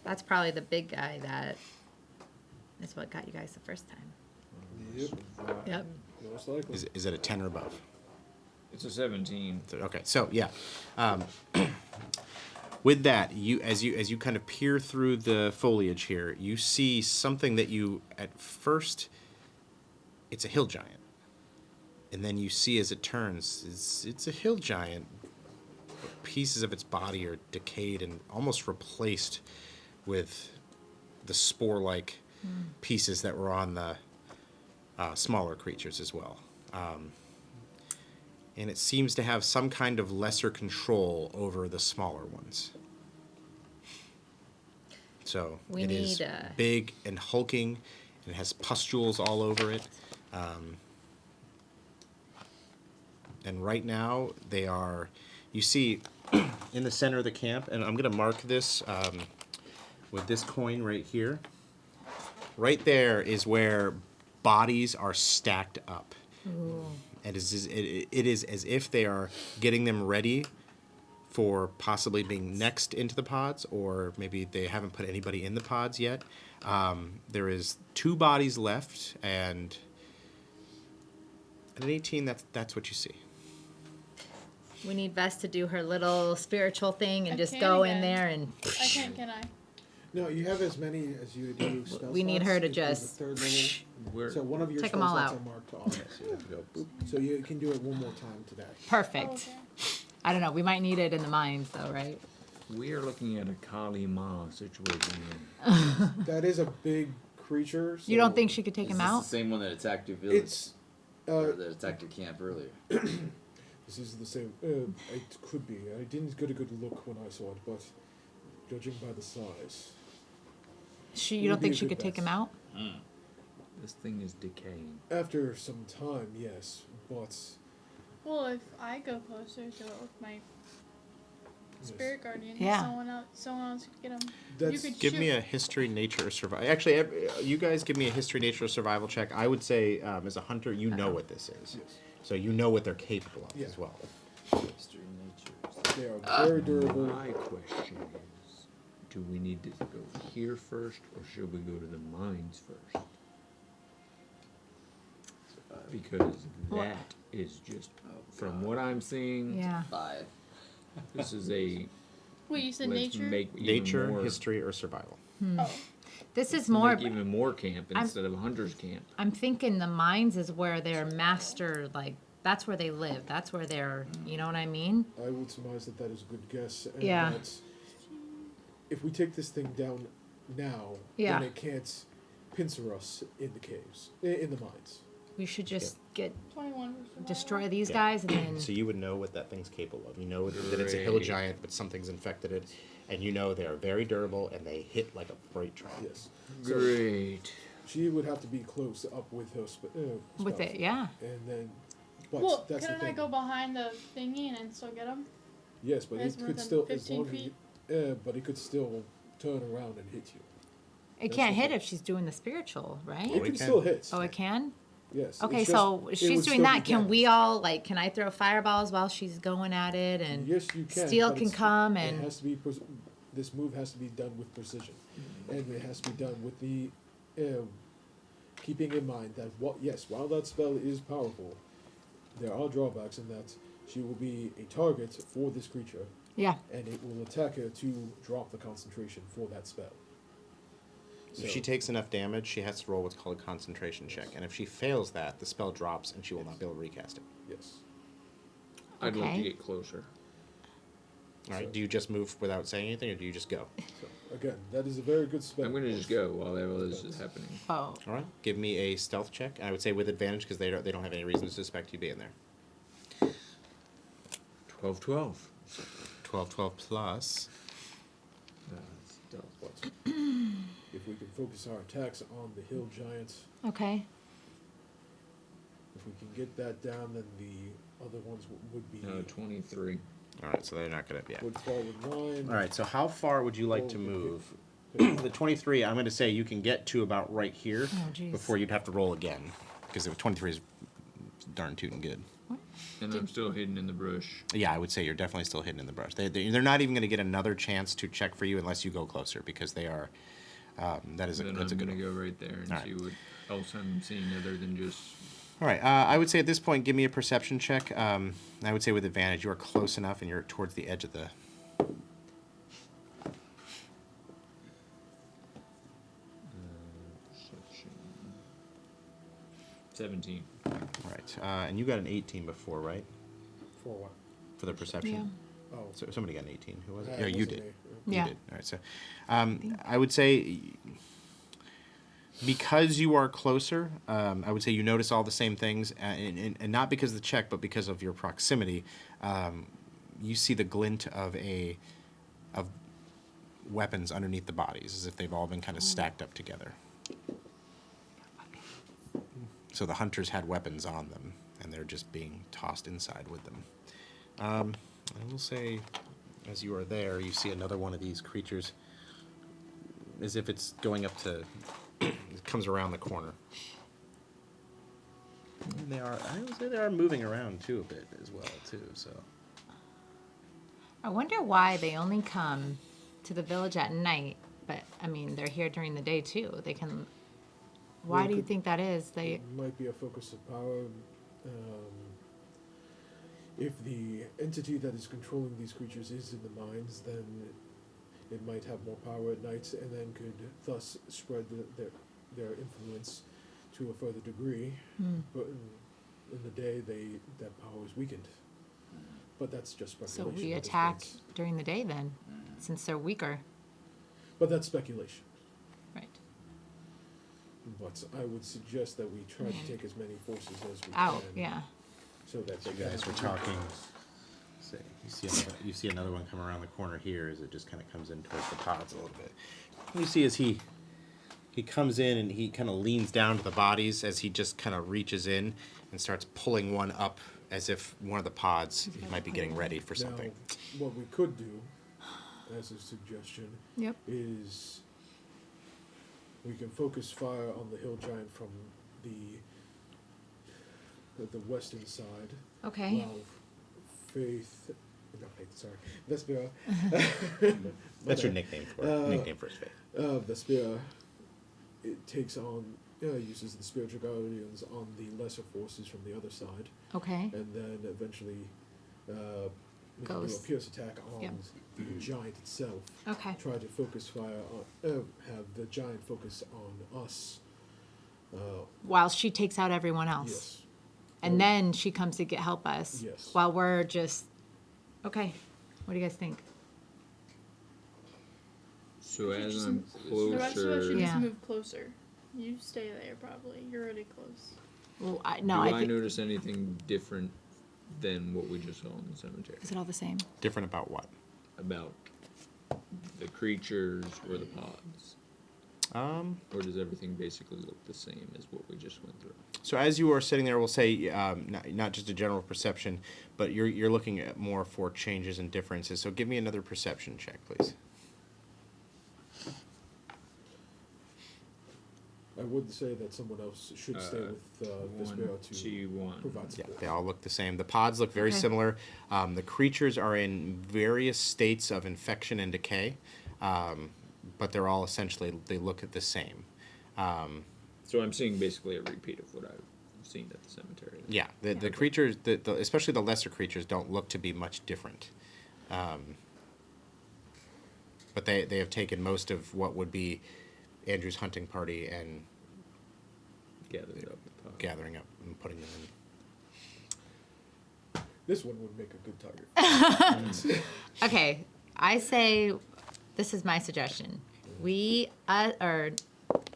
That's probably the big guy that is what got you guys the first time. Yep. Yep. Most likely. Is it a 10 or above? It's a 17. Okay, so yeah, with that, as you kind of peer through the foliage here, you see something that you at first, it's a hill giant, and then you see as it turns, it's a hill giant. But pieces of its body are decayed and almost replaced with the spore-like pieces that were on the smaller creatures as well. And it seems to have some kind of lesser control over the smaller ones. So We it is need, big and hulking, and it has pustules all over it. And right now, they are, you see, in the center of the camp, and I'm going to mark this with this coin right here. Right there is where bodies are stacked up. It is as if they are getting them ready for possibly being next into the pods, or maybe they haven't put anybody in the pods yet. There is 2 bodies left, and at an 18, that's what you see. We need Vess to do her little spiritual thing and I just can go in again. there and I can't, can I? No, you have as many as you do spell We need slots. her to If there's a just third level. We're, So one of your Take spell 'em all slots out. are marked off. So you can do it one more time today. perfect. Oh, okay. I don't know. We might need it in the mines, though, right? we are looking at a Kali Ma situation here. That is a big creature. So You don't think she could take Is him this out? the same one that attacked your village? It's. Or that attacked your camp earlier? This is the same. It could be. I didn't get a good look when I saw it, but judging by the size, You It don't would be think a she good could take bet. him out? This thing is decaying. after some time, yes, but Well, if I go closer to it with my spirit guardian, Yeah. someone else could get him. That's- You could Give shoot. me a history, nature, or survival. Actually, you guys give me a history, nature, or survival check. I would say, as a hunter, you know what this is. yes, So you know what they're capable of Yeah. as well. History, nature. they are very durable. My question is, do we need to go here first, or should we go to the mines first? Because that is just, from what I'm seeing, Yeah. 5. this is a Wait, you said let's nature? make even Nature, more, history, or survival. Oh, This is make more. even more camp I'm- instead of a hunter's camp. I'm thinking the mines is where their master, like, that's where they live. That's where they're, you know what I mean? I would surmise that that is a good guess. And Yeah. that if we take this thing down now, Yeah. then it can't pincer us in the caves, in the mines. We should just get 21 for survival. destroy these Yeah. guys and then. So you would know what that thing's capable of. You know that it's a hill Great. giant, but something's infected it, and you know they are very durable and they hit like a freight train. Yes. So Great. she would have to be close up with her With spells. it, yeah. And then, but Well, that's the couldn't I thing. go behind the thingy and then still get him? Yes, but It's it more could than still, as 15 long as feet? but it could still turn around and hit you. It That's can't the hit thing. if she's doing the spiritual, right? Oh, It it can can. still hit. Oh, it can? Yes. Okay, it's so just- if it she's would doing still that, be can we damaged. all, like, can I throw fireballs while she's going at it? And Yes, you can. steel but can it's- come It and. has to be. This move has to be done with precision, and it has to be done with the keeping in mind that while that spell is powerful, there are drawbacks in that she will be a target for this creature, Yeah. and it will attack her to drop the concentration for that spell. If she takes enough damage, she has to roll what's called a concentration check, and if she fails that, the spell drops and she will not be able to recast it. Yes. I'd like Okay. to get closer. All right. Do you just move without saying anything, or do you just go? So again, that is a very good spell. I'm gonna just go while all this is happening. Oh. All right. Give me a stealth check. I would say with advantage because they don't have any reason to suspect you being there. 12. 12 plus. But if we can focus our attacks on the hill giants, Okay. if we can get that down, then the other ones would be 23. All right. So they're not gonna. Yeah. would fall in line. All right. So how far would you like Oh, to okay. move? The 23. I'm going to say you can get to about right here Oh, jeez. before you'd have to roll again because 23 is darn tootin' good. And I'm still hidden in the brush. Yeah, I would say you're definitely still hidden in the brush. They're not even going to get another chance to check for you unless you go closer because they are. That's a Then good I'm one. gonna go right there and All right. see what else I'm seeing other than just. All right. I would say at this point, give me a perception check. I would say with advantage, you are close enough and you're towards the edge of the. Perception. 17. All right. And you got an 18 before, right? For what? For the perception. Yeah. Oh. So somebody got an 18. Who was it? That Yeah, you wasn't did. me. Yeah. You did. All right. So, I would say because you are closer, I would say you notice all the same things, and not because of the check, but because of your proximity. You see the glint of weapons underneath the bodies, as if they've all been kind of stacked up together. So the hunters had weapons on them, and they're just being tossed inside with them. I will say, as you are there, you see another one of these creatures, as if it's going up to, it comes around the corner. And I would say they are moving around too a bit as well too. So I wonder why they only come to the village at night, but I mean they're here during the day too. They can. Why Well, do you could- think that is? They. It might be a focus of power. If the entity that is controlling these creatures is in the mines, then it might have more power at night, and then could thus spread their influence to a further degree. Hmm. But in the day, that power is weakened. But that's just So speculation. we at this attack point. during the day then, since they're weaker, But that's speculation. right? But I would suggest that we try to take as many forces as we Out, can. yeah. So that you guys were talking. Say, you see another one come around the corner here as it just kind of comes in towards the pods a little bit. You see as he comes in and he kind of leans down to the bodies as he just kind of reaches in and starts pulling one up as if one of the pods he might be getting ready for something. Now, what we could do, as a suggestion, Yep. is we can focus fire on the hill giant from the western side. Okay. While Vespera. That's your nickname for it. Nickname for his faith. Vespera, it takes on, uses the spiritual guardians on the lesser forces from the other side, Okay. and then eventually we can do a Goes. pierce attack on Yep. the giant itself. Okay. Try to focus fire on, have the giant focus on us. While she takes out everyone else. Yes. And then she comes to help us. Yes. While we're just. Okay. What do you guys think? So as just I'm The rest of us closer, should Yeah. just move closer. You stay there probably. You're already close. Well, do I notice anything different than what we just saw in the cemetery? Is it all the same? Different about what? About the creatures or the pods? Or does everything basically look the same as what we just went through? So as you are sitting there, we'll say not just a general perception, but you're looking at more for changes and differences. So give me another perception check, please. I would say that someone else should stay with Vespera 1, to 2, 1. provide Yeah, support. they all look the same. The pods look very Okay. similar. The creatures are in various states of infection and decay, but they're all essentially, they look at the same. So I'm seeing basically a repeat of what I've seen at the cemetery. Yeah, the creatures, especially the lesser creatures, don't look to be much different. But they have taken most of what would be Andrew's hunting party and Gathered up the pods. gathering up and putting them in. This one would make a good target. Okay, I say this is my suggestion. We or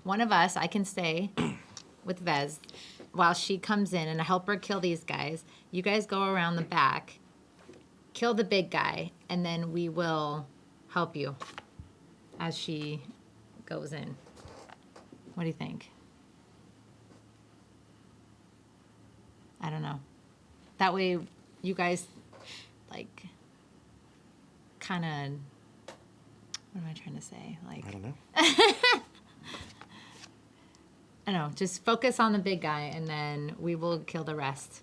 one of us, I can stay with Vez while she comes in and help her kill these guys. You guys go around the back, kill the big guy, and then we will help you as she goes in. What do you think? I don't know. That way you guys like kind of, what am I trying to say? Like, I don't know. I don't know, just focus on the big guy and then we will kill the rest.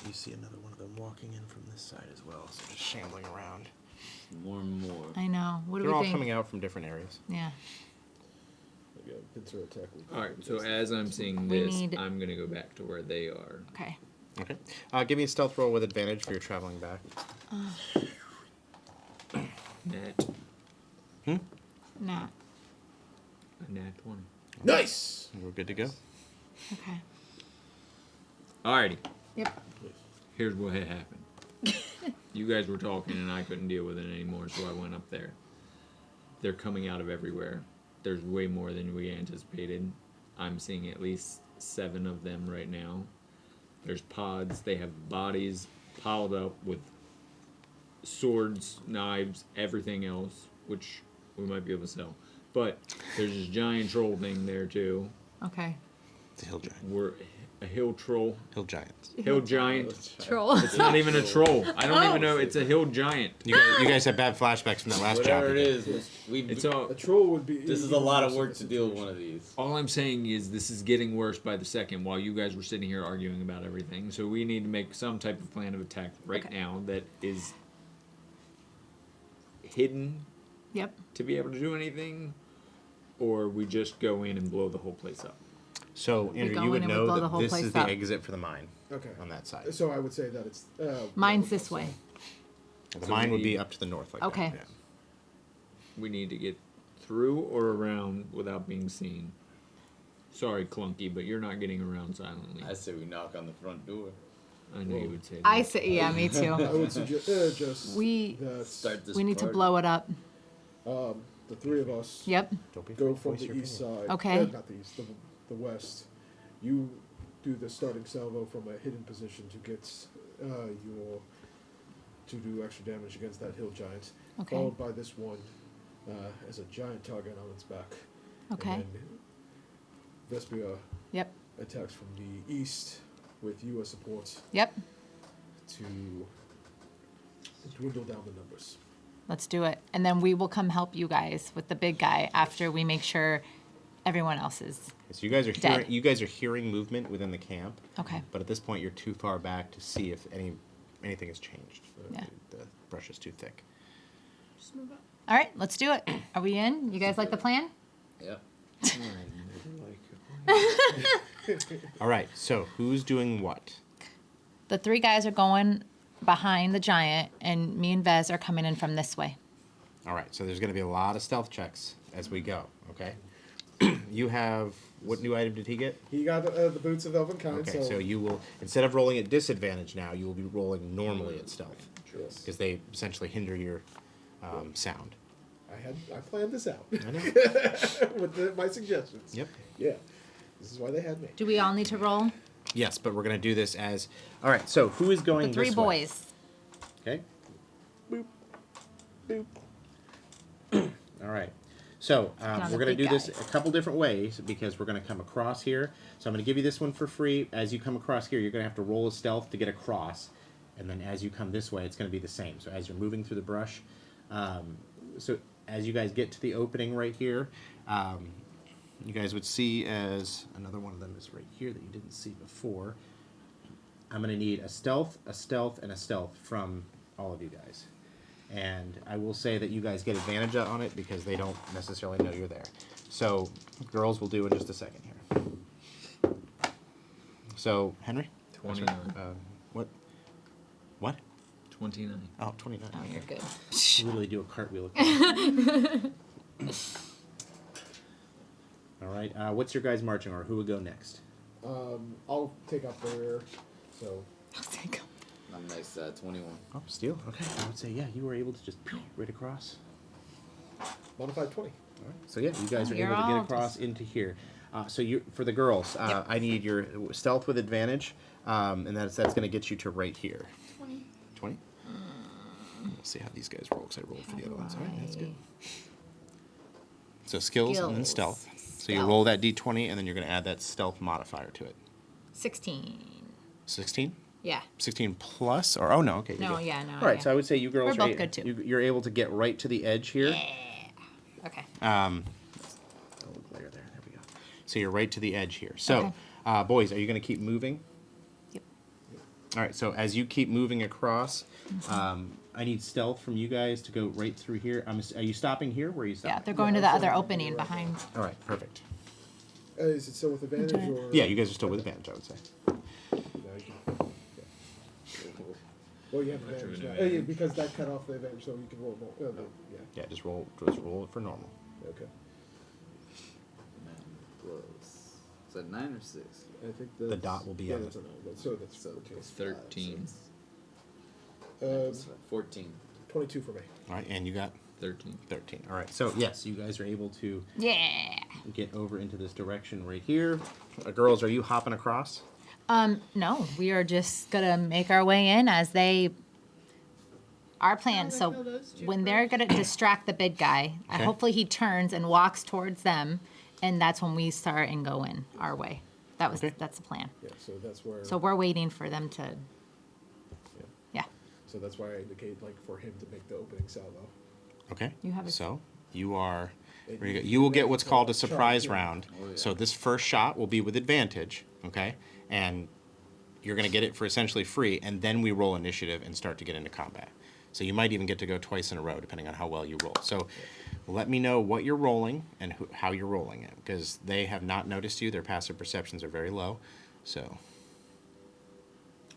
You see another one of them walking in from this side as well, so just shambling around. More and more. I know. What do They're we all think? coming out from different areas. Yeah. Like a pincer attack. Alright, so as I'm seeing We this, need- I'm going to go back to where they are. Okay. Okay. Give me a stealth roll with advantage for your traveling back. Nat. Nah. A nat 20. Nice! We're good to go. Okay. Alrighty. Yep. Here's what had happened. You guys were talking and I couldn't deal with it anymore, so I went up there. They're coming out of everywhere. There's way more than we anticipated. I'm seeing at least 7 of them right now. There's pods. They have bodies piled up with swords, knives, everything else, which we might be able to sell. But there's this giant troll thing there too. Okay. It's a hill giant. We're a hill troll. Hill giants. Hill giant. Troll. It's not even a troll. I don't even know. It's a hill giant. You guys have bad flashbacks from that last job. Whatever you it did. is, It's all. A troll would be. this is a even lot worse of in work this to deal with situation. one of these. All I'm saying is this is getting worse by the second while you guys were sitting here arguing about everything. So we need to make some type of plan of attack right Okay. now that is hidden Yep. to be able to do anything, or we just go in and blow the whole place up. So, Andrew, go you would in and we know blow the that whole this place is the up. exit for the mine Okay. on that side. So I would say that it's. Mine's this way. The So mine we would be need- up to the north like Okay. that. We need to get through or around without being seen. Sorry, Clunky, but you're not getting around silently. I say we knock on the front door. I know you would say that. I say, yeah, me I too. would suggest just We- that Start this We need to party. blow it up. the 3 of us Yep. Don't be go afraid to from voice the your east opinion. side. Okay. Not the east, the west. You do the starting salvo from a hidden position to get to do extra damage against that hill giant. Okay. Followed by this one as a giant target on its back. Okay. And then Vespia Yep. attacks from the east with you as support Yep. to dwindle down the numbers. Let's do it. And then we will come help you guys with the big guy after we make sure everyone else is. So you guys are Dead. hearing. You guys are hearing movement within the camp. Okay. But at this point, you're too far back to see if anything has changed. Yeah. The brush is too thick. Just move up. All right, let's do it. Are we in? You guys like the plan? Yep. All right. So who's doing what? The 3 guys are going behind the giant, and me and Vez are coming in from this way. All right. So there's going to be a lot of stealth checks as we go. Okay. You have what new item did he get? He got the boots of Elvenkind, Okay. So you will, instead of rolling at disadvantage now, you will be rolling normally at stealth Yes. because they essentially hinder your sound. I planned this out I know. with my suggestions. Yep. Yeah, this is why they had me. Do we all need to roll? Yes, but we're gonna do this as. All right. So who is going The three this way? boys. Okay. Boop. Boop. All right. So Not we're a going to big do this guy. a couple different ways because we're going to come across here. So I'm going to give you this one for free. As you come across here, you're going to have to roll a stealth to get across. And then as you come this way, it's going to be the same. So as you're moving through the brush, so as you guys get to the opening right here, you guys would see as another one of them is right here that you didn't see before. I'm going to need a stealth, and a stealth from all of you guys. And I will say that you guys get advantage on it because they don't necessarily know you're there. So girls will do in just a second here. So Henry? 29. What? What? 29. Oh, 29. Oh, you're good. Literally do a cartwheel. All right. What's your guys' marching order? Who would go next? I'll take up the rear. So I'll take 'em. I'm next 21. Oh, Steel. Okay. I would say, yeah, you were able to just right across. modified 20. All right. So yeah, you guys Oh, are you're able to get all across just- into here. So you, for the girls, Yep. I need your stealth with advantage, and that's going to get you to right here. 20. 20. We'll see how these guys roll because I rolled for the other ones. All right, that's good. So skills and then Skills. stealth. So you Stealth. roll that d20, and then you're going to add that stealth modifier to it. 16. 16. Yeah. 16 plus, or oh no, okay. you're No, good. yeah, no, All right, yeah. so I would say you girls We're are both good, too. you're able to get right to the edge here. Yeah. Okay. A little glare there. There we go. So you're right to the edge here. So, Okay. boys, are you going to keep moving? Yep. All right. So as you keep moving across, I need stealth from you guys to go right through here. Are you stopping here? Where are you Yeah, stopping? they're going to Yeah, the I'm other sorry. opening behind. All right. Perfect. Is it still with advantage Okay. or? Yeah, you guys are still with advantage, I would say. No, you can- Well, you have That's advantage your now. advantage. Because that cut off the advantage, so you can roll more. Oh, no, yeah. Yeah, just roll it for normal. Okay. Plus. Is that 9 or 6? I think The dot will be yeah, on that's it. a 9. So that's So 14. 13. 14. 22 for me. All right, and you got 13. 13. All right. So yes, you guys are able to Yeah. get over into this direction right here. Girls, are you hopping across? No, we are just gonna make our way in as they. Our plan. Sounds So like kill those two when they're gonna distract the big guy, Okay. hopefully he turns and walks towards them, and that's when we start and go in our way. That's the plan. Yeah, so that's where. So we're waiting for them to. Yeah. Yeah. So that's why I indicate like for him to make the opening salvo. Okay. You have a- So you are. And ready to go. you- You will get what's so called a charge, surprise yeah. round. Oh, yeah. So this first shot will be with advantage. Okay, and you're going to get it for essentially free, and then we roll initiative and start to get into combat. So you might even get to go twice in a row, depending on how well you roll. So let me know what you're rolling and how you're rolling it, because they have not noticed you. Their passive perceptions are very low. So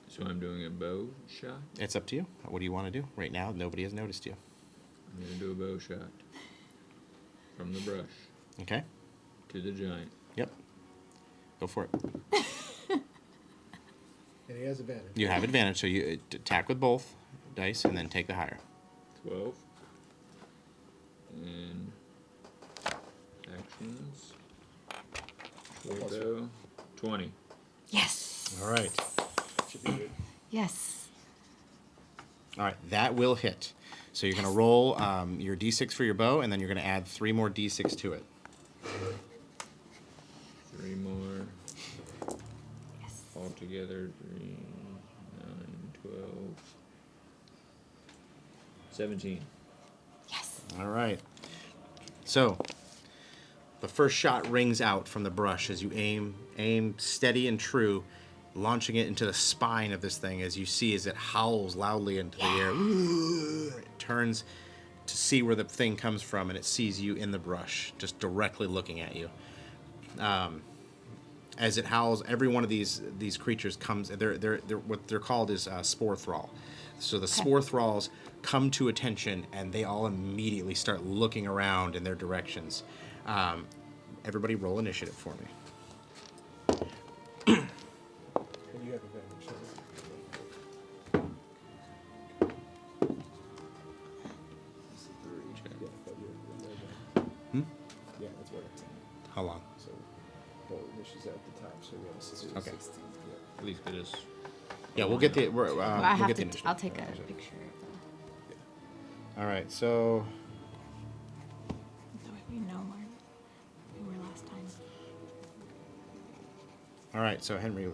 So I'm doing a bow shot. it's up to you. What do you want to do? Right now, nobody has noticed you. I'm going to do a bow shot. From the brush Okay? to the giant. Yep. Go for it. And he has advantage. You have advantage, so you attack with both dice and then take the higher. 12. And actions. Short bow. 20. Yes. All right. Should be good. Yes. All right, that will hit. So you're going to roll your d6 for your bow, and then you're going to add 3 more d6 to it. 3 more. Yes. Altogether, 3, 9, 12, 17. Yes. All right. So the first shot rings out from the brush as you aim steady and true, launching it into the spine of this thing as you see as it howls loudly into the air. It turns to see where the thing comes from, and it sees you in the brush, just directly looking at you. As it howls, every one of these creatures comes. They're what they're called is spore thrall. So the spore thralls come to attention, and they all immediately start looking around in their directions. Everybody, roll initiative for me. And you have advantage. So. It's a 3. Yeah, but How long? So, well, this is at the top, so we have a 16. Okay. 16. Yeah. At least get us. Yeah, we'll get the. Well, I We'll have get the to. initiative. I'll take a picture. All right, so That way we know where we were last time. all right, so Henry,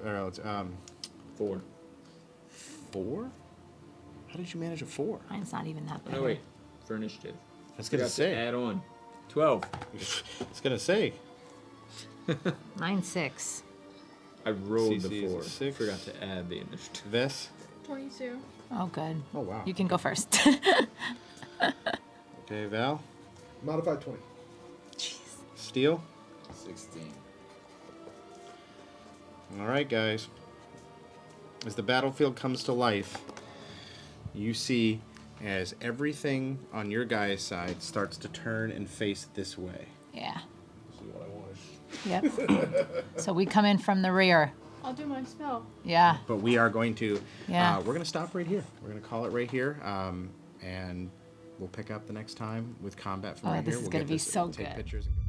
4. 4. How did you manage a 4? Mine's not even that Oh, bad. no, wait. For initiative. I was gonna Forgot to say. add on. 12. It's gonna say. Mine's 6. I rolled CC the is 4. 6. Forgot to add the initiative. Vess. 22. Oh, good. Oh wow. You can go first. Okay, Val. Modified 20. Jeez. Steel. 16. All right, guys. As the battlefield comes to life, you see as everything on your guys' side starts to turn and face this way. Yeah. This is what I wanted. Yep. So we come in from the rear. I'll do my spell. Yeah. But we are going to, Yeah. we're going to stop right here. We're going to call it right here, and we'll pick up the next time with combat from Oh, right this here. is We'll gonna get be this, so take good. pictures and go.